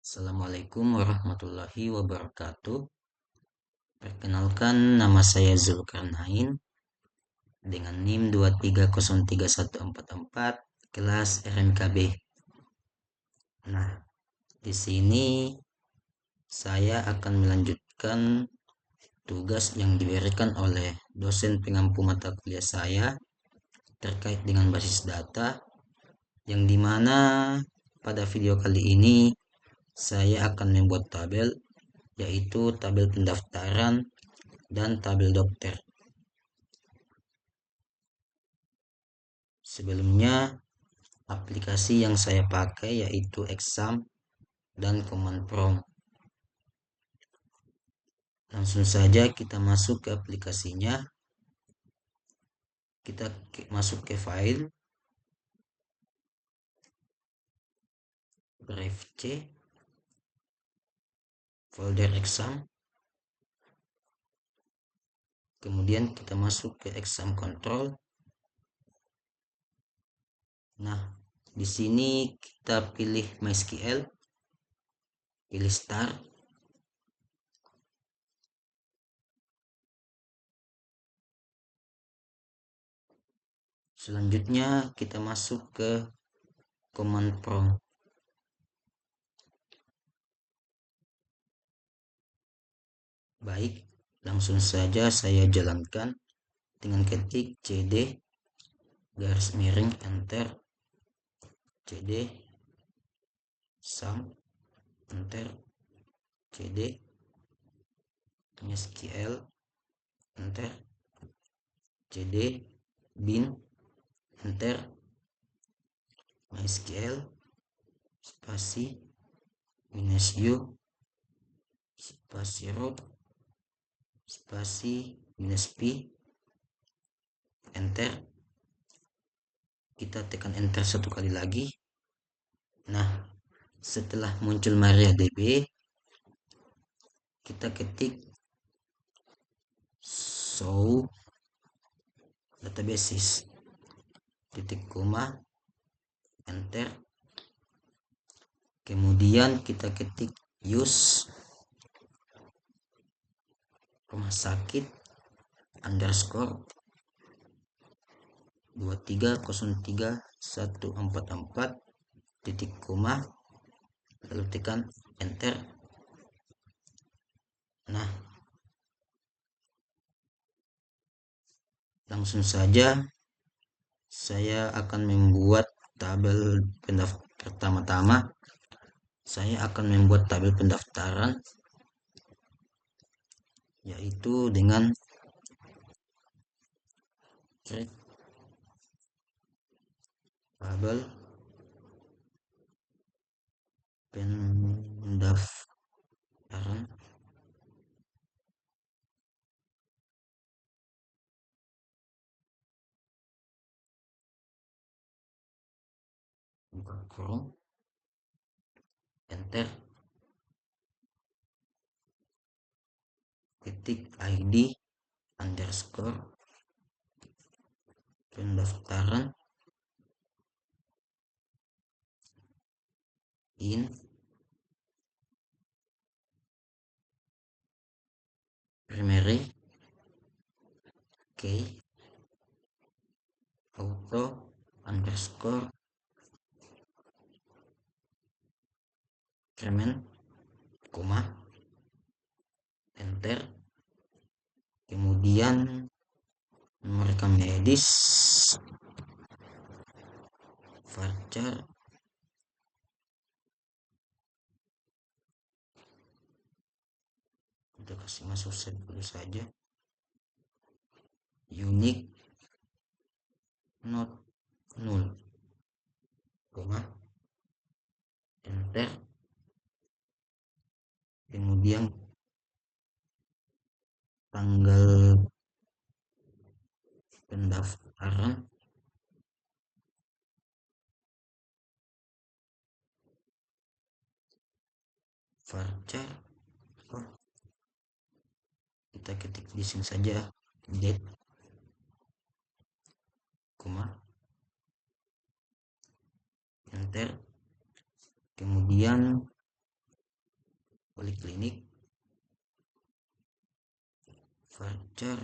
Assalamualaikum warahmatullahi wabarakatuh. Perkenalkan, nama saya Zulkarnain dengan NIM 2303144 kelas RMKB. Nah, di sini saya akan melanjutkan tugas yang diberikan oleh dosen pengampu mata kuliah saya terkait dengan basis data, yang dimana pada video kali ini saya akan membuat tabel, yaitu tabel pendaftaran dan tabel dokter. Sebelumnya, aplikasi yang saya pakai yaitu Exam dan Command Prompt. Langsung saja kita masuk ke aplikasinya. Kita masuk ke file, drive C, folder Exam. Kemudian kita masuk ke Exam Control. Nah, di sini kita pilih MySQL, pilih Start. Selanjutnya kita masuk ke Command Prompt. Baik, langsung saja saya jalankan dengan ketik cd garis miring enter, cd sum enter, cd MySQL enter, cd bin enter, MySQL spasi minus u spasi root spasi minus p enter. Kita tekan enter satu kali lagi. Nah, setelah muncul MariaDB, kita ketik show databases titik koma enter. Kemudian kita ketik use rumah sakit underscore 2303144 titik koma, lalu tekan enter. Nah, langsung saja saya akan membuat tabel pertama-tama. Saya akan membuat tabel pendaftaran, yaitu dengan create tabel pendaftaran. Buka Chrome, enter, ketik id underscore pendaftaran in primary key auto underscore increment koma enter. Kemudian nomor rekam medis varchar kita kasih masuk set dulu saja, unique not null koma enter. Kemudian tanggal pendaftaran varchar, kita ketik di sini saja date koma enter. Kemudian Poliklinik, voucher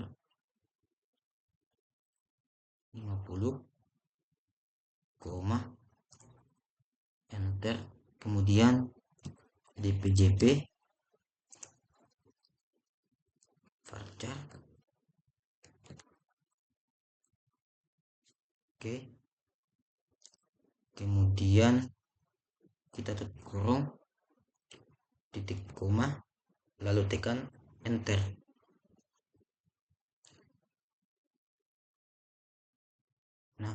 50, koma, enter. Kemudian DPJP voucher, oke. Kemudian kita tutup kurung, titik koma, lalu tekan enter. Nah,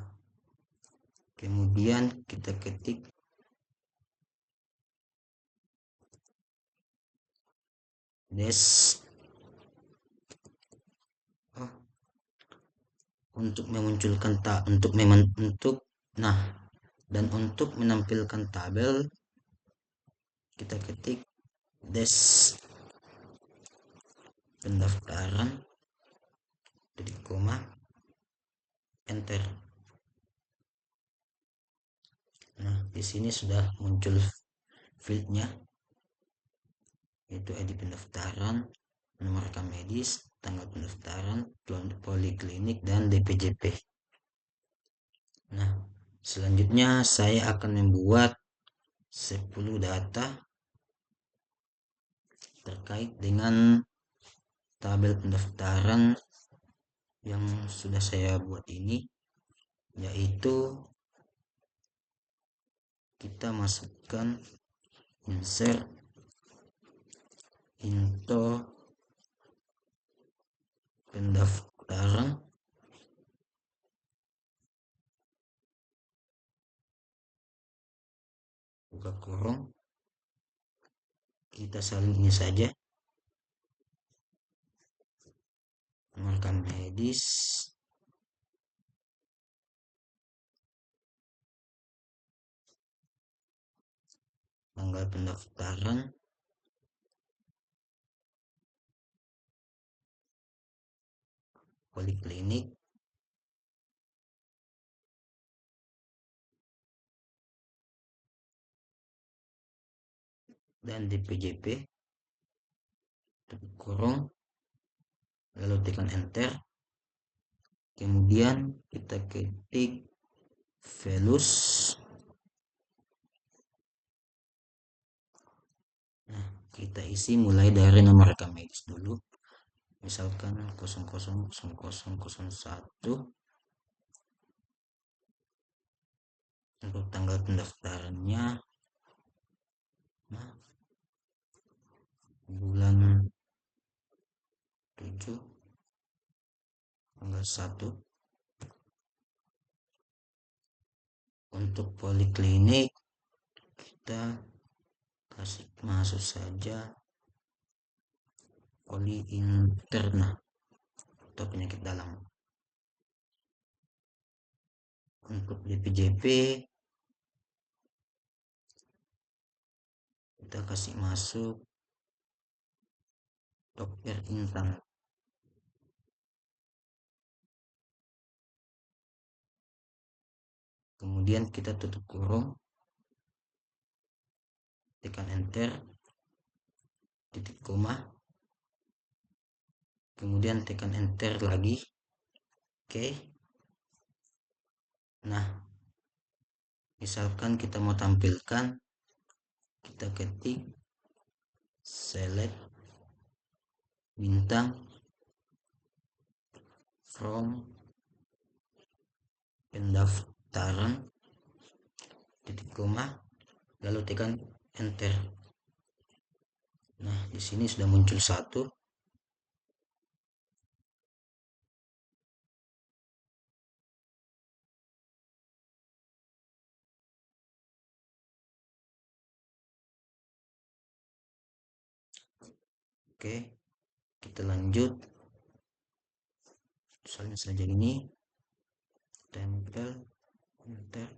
kemudian kita ketik des untuk memunculkan dan untuk menampilkan tabel kita ketik des pendaftaran titik koma enter. Nah, di sini sudah muncul fieldnya, yaitu ID pendaftaran, nomor rekam medis, tanggal pendaftaran, poliklinik, dan DPJP. Nah, selanjutnya saya akan membuat 10 data terkait dengan tabel pendaftaran yang sudah saya buat ini, yaitu kita masukkan insert info pendaftaran, buka kurung, kita salin ini saja, rekam medis, tanggal pendaftaran, poliklinik, dan DPJP, tutup kurung, lalu tekan enter. Kemudian kita ketik velus. Nah, kita isi mulai dari nomor rekam medis dulu, misalkan 000001. Untuk tanggal pendaftarannya, nah, bulan 7 tanggal 1. Untuk poliklinik kita kasih masuk saja poli interna atau penyakit dalam. Untuk DPJP kita kasih masuk dokter Intan. Kemudian kita tutup kurung, tekan enter, titik koma, kemudian tekan enter lagi. Oke. Nah, misalkan kita mau tampilkan, kita ketik select bintang from pendaftaran titik koma, lalu tekan enter. Nah, di sini sudah muncul satu. Oke, kita lanjut. Soalnya saja ini tempel enter.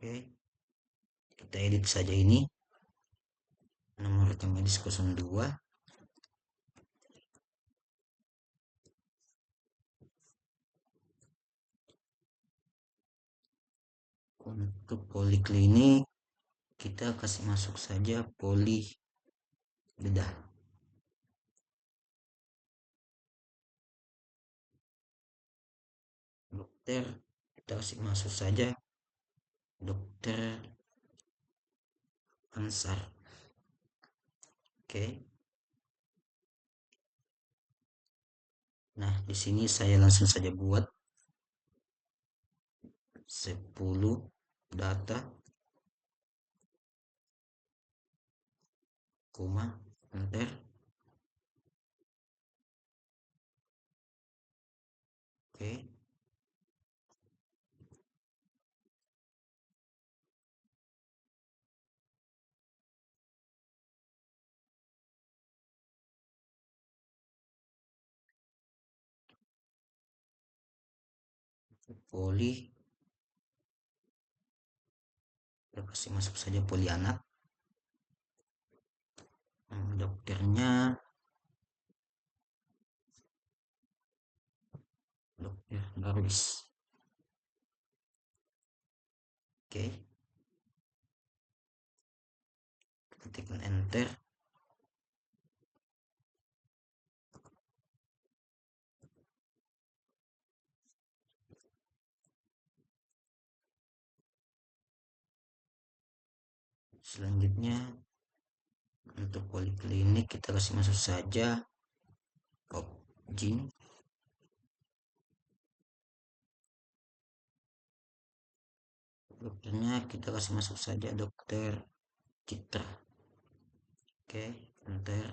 Oke, kita edit saja ini, nomor rekam medis 02, Untuk poliklinik kita kasih masuk saja poli bedah. Dokter kita kasih masuk saja dokter Ansar. Oke. Nah, di sini saya langsung saja buat 10 data, koma, enter. Oke. Poli kita kasih masuk saja poli anak. Dokternya dokter Darwis. Oke, tekan enter. Selanjutnya untuk poliklinik kita kasih masuk saja Jin. Dokternya kita kasih masuk saja dokter Citra. Oke, enter.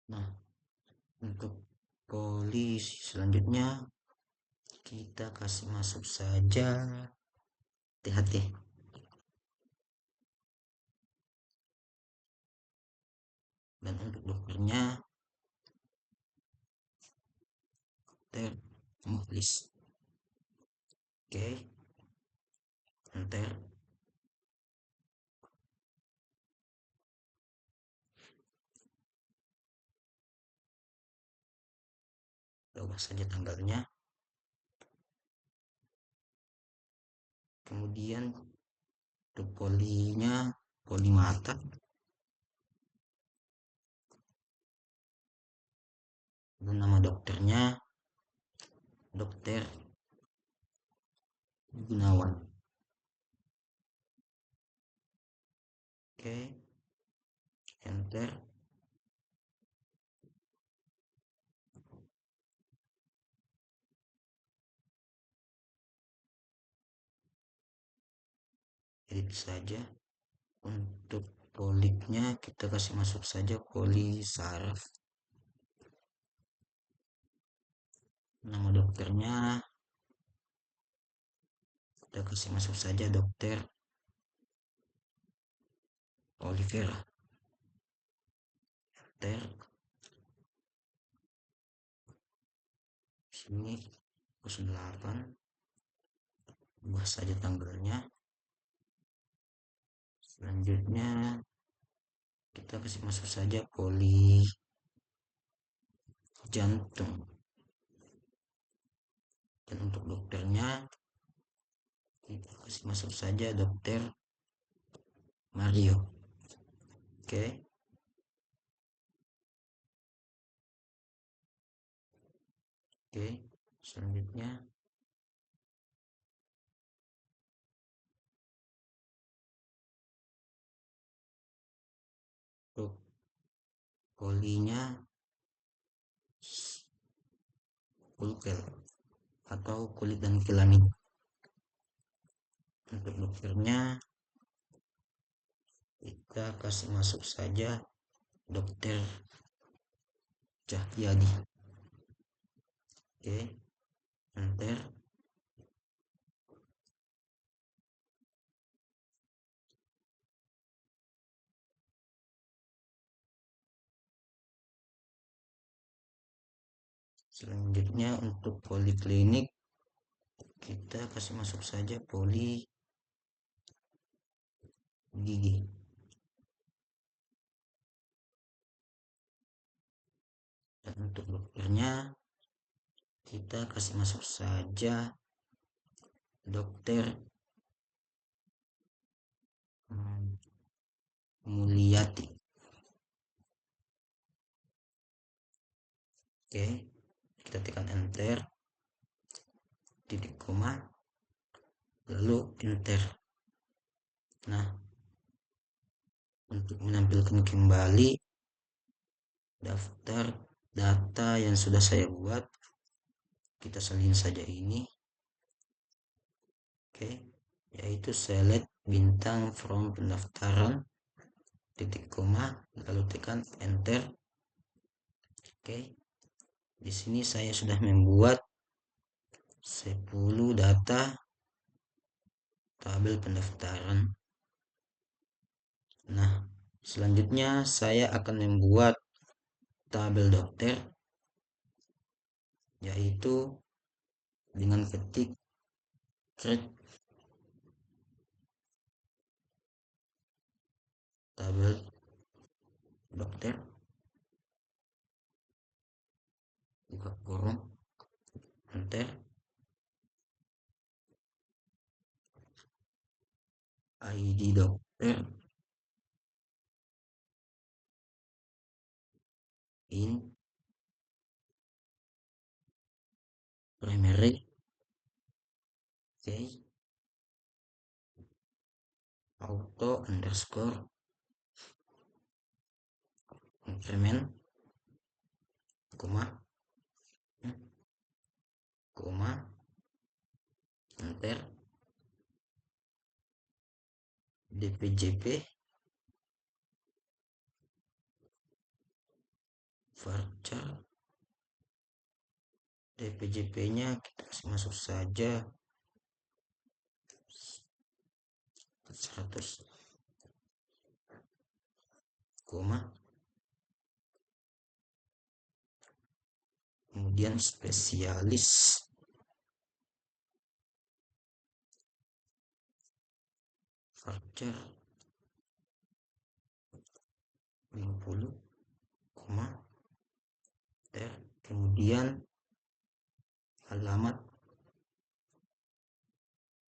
Nah, untuk polisi selanjutnya kita kasih masuk saja THT. Dan untuk dokternya dokter Mukhlis. Oke, enter. Ubah saja tanggalnya. Kemudian untuk polinya poli mata. Dan nama dokternya dokter Gunawan. Oke, enter. Edit saja. Untuk poliknya kita kasih masuk saja poli saraf. Nama dokternya kita kasih masuk saja dokter Olivera. Enter. Sini 08. Ubah saja tanggalnya. Selanjutnya kita kasih masuk saja poli jantung. Dan untuk dokternya kita kasih masuk saja dokter Mario. Oke. Oke, selanjutnya untuk polinya pulkel atau kulit dan kelamin. Untuk dokternya kita kasih masuk saja dokter Cahyadi. Oke, enter. Selanjutnya untuk poliklinik, kita kasih masuk saja poli gigi. Dan untuk dokternya, kita kasih masuk saja dokter Mulyati. Oke, kita tekan enter, titik koma, lalu enter. Nah, untuk menampilkan kembali daftar data yang sudah saya buat, kita salin saja ini. Oke, yaitu select bintang from pendaftaran, titik koma, lalu tekan enter. Oke, di sini saya sudah membuat 10 data tabel pendaftaran. Nah, selanjutnya saya akan membuat tabel dokter, yaitu dengan ketik create tabel dokter, buka kurung, enter, ID dokter, in primary, oke, auto underscore increment, koma, koma, enter, dpjp, varchar, dpjp nya kita masuk saja 100, koma, kemudian spesialis, varchar 50, koma, enter, kemudian alamat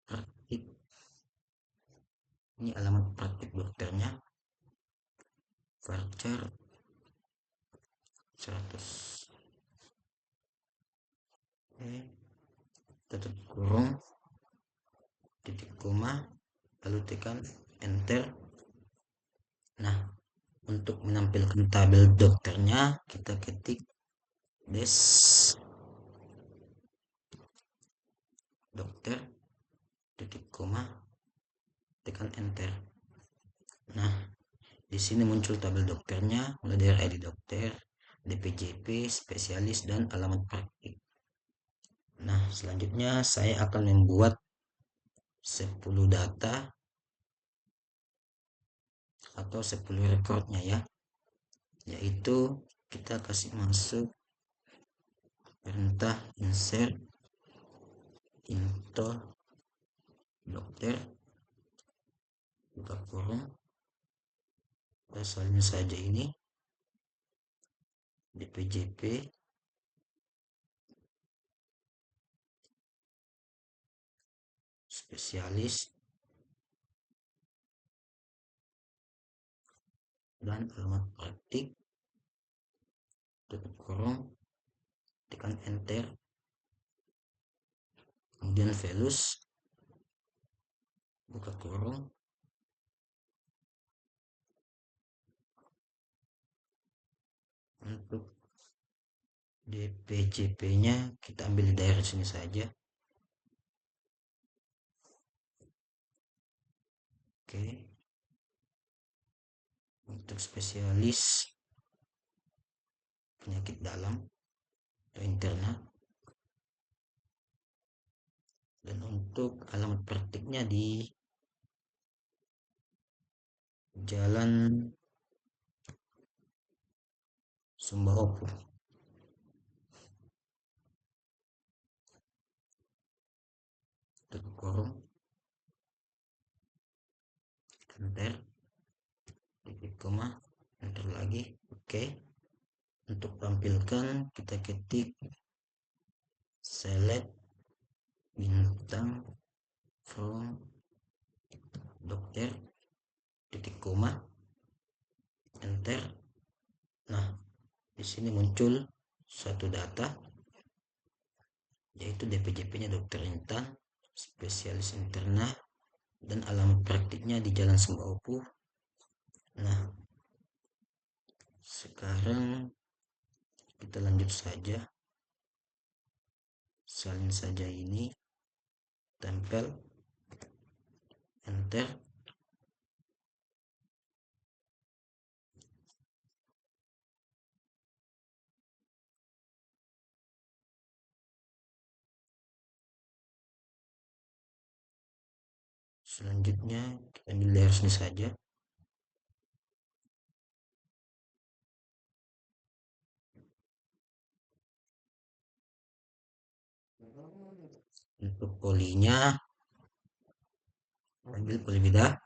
praktik, ini alamat praktik dokternya, varchar 100, oke, tutup kurung, titik koma, lalu tekan enter. Nah, untuk menampilkan tabel dokternya, kita ketik des dokter, titik koma, tekan enter. Nah, di sini muncul tabel dokternya, mulai dari ID dokter, DPJP, spesialis, dan alamat praktik. Nah, selanjutnya saya akan membuat 10 data atau 10 rekornya ya, yaitu kita kasih masuk perintah insert info dokter, buka kurung, asalnya saja ini dpjp, spesialis, dan alamat praktik, tutup kurung, tekan enter, kemudian velus, buka kurung, untuk dpjp nya kita ambil di daerah sini saja. Oke, untuk spesialis penyakit dalam atau interna, dan untuk alamat praktiknya di Jalan Sumbahopu. forum, enter, titik koma, enter lagi. Oke, untuk tampilkan kita ketik select bintang from dokter, titik koma, enter. Nah, di sini muncul suatu data, yaitu DPJP-nya Dokter Intan, spesialis interna, dan alamat praktiknya di Jalan Sembaupu. Nah, sekarang kita lanjut saja, salin saja ini, tempel, enter. Selanjutnya kita ambil layar sini saja. Untuk polinya ambil poli beda,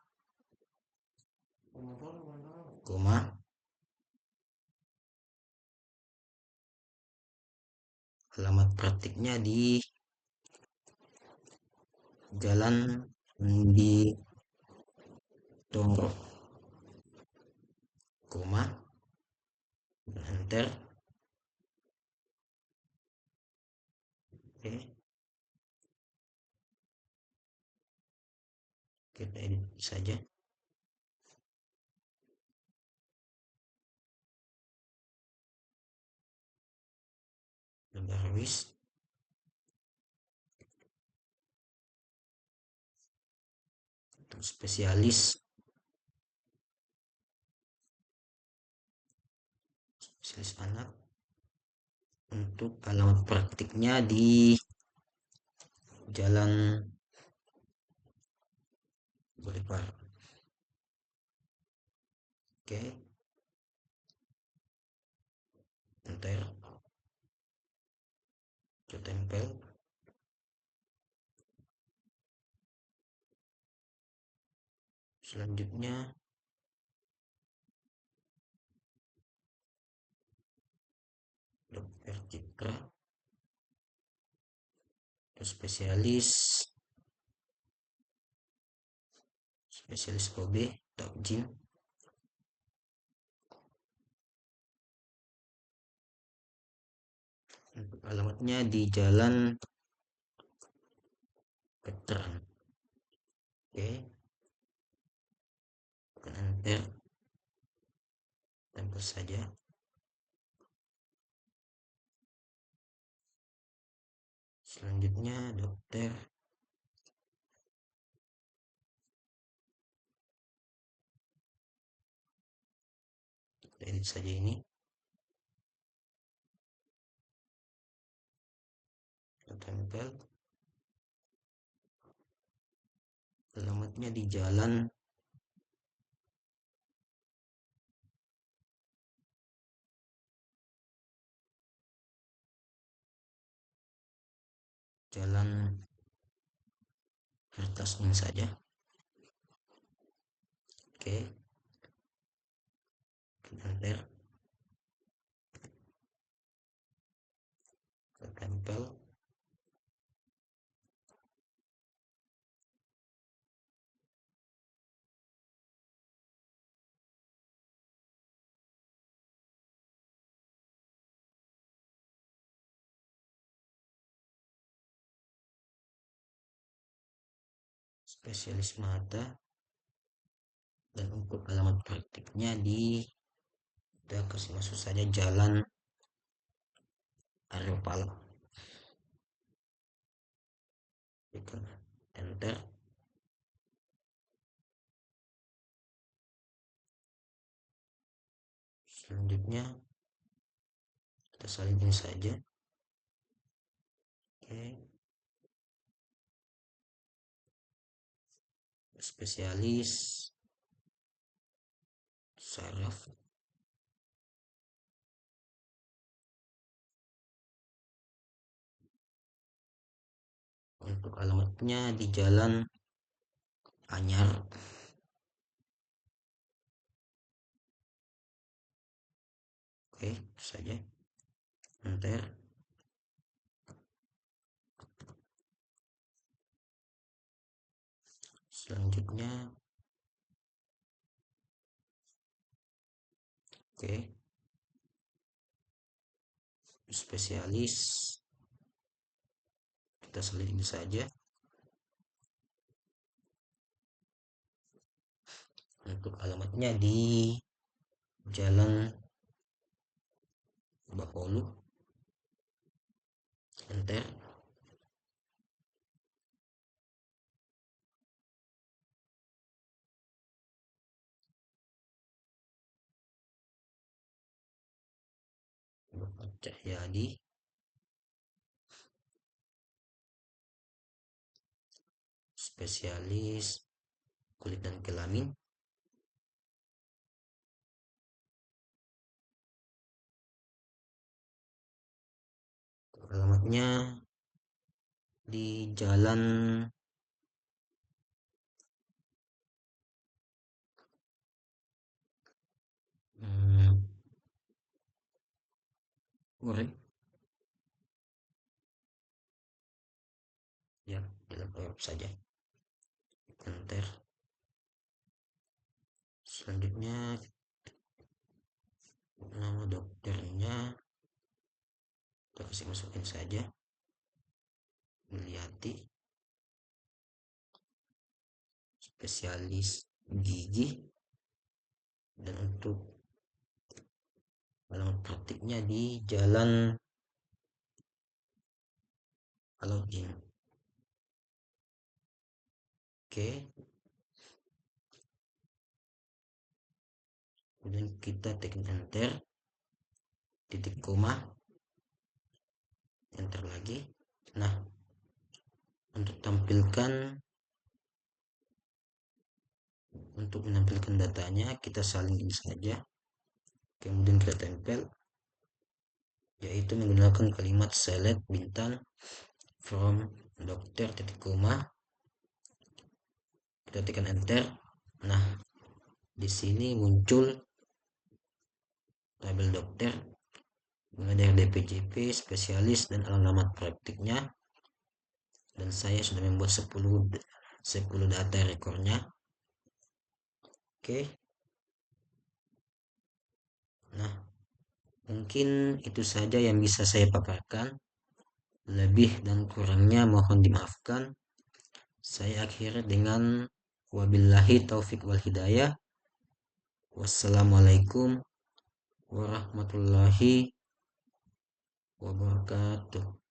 koma, alamat praktiknya di Jalan di Tongro, koma, enter. Oke, kita edit saja. Garis, untuk spesialis anak, untuk alamat praktiknya di Jalan Boulevard. Oke, enter, kita tempel. Selanjutnya Dokter Citra, spesialis OB Takjin, untuk alamatnya di Jalan Veteran. Oke, enter, tempel saja. Selanjutnya dokter edit saja ini, kita tempel. Alamatnya di Jalan kertas ini saja. Oke, enter, kita tempel. Spesialis mata, dan untuk alamat praktiknya kita kasih masuk saja Jalan Aropala. Tekan enter. Selanjutnya kita salin ini saja. Oke, spesialis saraf, Untuk alamatnya di Jalan Anyar. Oke, itu saja. Enter. Selanjutnya, oke, spesialis. Kita selidiki saja. Untuk alamatnya di Jalan Bapolu. Enter. Bapak Cahyadi, spesialis kulit dan kelamin. Alamatnya di Jalan Urip. Ya, Jalan Urip saja. Enter. Selanjutnya nama dokternya kita kasih masukin saja, Mulyati, spesialis gigi. Dan untuk alamat praktiknya di Jalan Alauddin. Oke, kemudian kita tekan enter, titik koma, enter lagi. Nah, untuk menampilkan datanya, kita salin ini saja, kemudian kita tempel, yaitu menggunakan kalimat select bintang from dokter titik koma. Kita tekan enter. Nah, di sini muncul tabel dokter mulai dari DPJP, spesialis, dan alamat praktiknya. Dan saya sudah membuat 10 data rekornya. Oke. Nah, mungkin itu saja yang bisa saya paparkan. Lebih dan kurangnya mohon dimaafkan. Saya akhiri dengan wabillahi taufik wal hidayah. Wassalamualaikum warahmatullahi wabarakatuh.